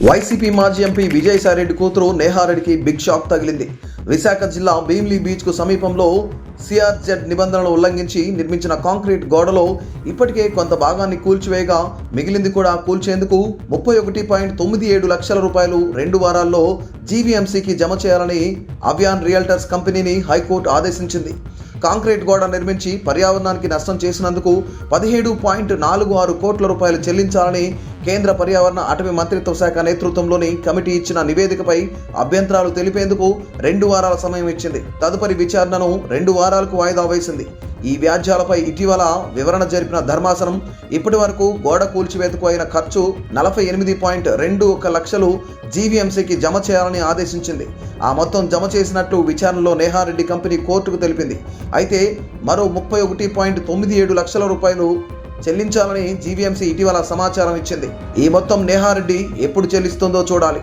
YCP మాజీ MP Vijayasai Reddy కూతురు నేహారెడ్డికి big shock తగిలింది. విశాఖ జిల్లా భీమిలి బీచ్కు సమీపంలో సిఆర్జెడ్ నిబంధనలు ఉల్లంఘించి నిర్మించిన కాంక్రీట్ గోడలో ఇప్పటికే కొంత భాగాన్ని కూల్చివేయగా మిగిలింది కూడా కూల్చేందుకు 31.97 లక్షల రూపాయలు 2 వారాల్లో జీవీఎంసీకి జమ చేయాలని అవియాన్ రియల్టర్స్ కంపెనీని హైకోర్టు ఆదేశించింది. కాంక్రీట్ గోడ నిర్మించి పర్యావరణానికి నష్టం చేసినందుకు 17.46 కోట్ల రూపాయలు చెల్లించాలని కేంద్ర పర్యావరణ అటవీ మంత్రిత్వ శాఖ నేతృత్వంలోని కమిటీ ఇచ్చిన నివేదికపై అభ్యంతరాలు తెలిపేందుకు 2 వారాల సమయం ఇచ్చింది. తదుపరి విచారణను 2 వారాలకు వాయిదా వేసింది. ఈ వ్యాజ్యాలపై ఇటీవల వివరణ జరిపిన ధర్మాసనం ఇప్పటి వరకు గోడ కూల్చివేతకు అయిన ఖర్చు 48.21 లక్షలు జీవీఎంసీకి జమ చేయాలని ఆదేశించింది. ఆ మొత్తం జమ చేసినట్లు విచారణలో నేహారెడ్డి కంపెనీ కోర్టుకు తెలిపింది. అయితే మరో 31.97 లక్షల రూపాయలు చెల్లించాలని జీవీఎంసీ ఇటీవల సమాచారం ఇచ్చింది. ఈ మొత్తం నేహారెడ్డి ఎప్పుడు చెల్లిస్తుందో చూడాలి.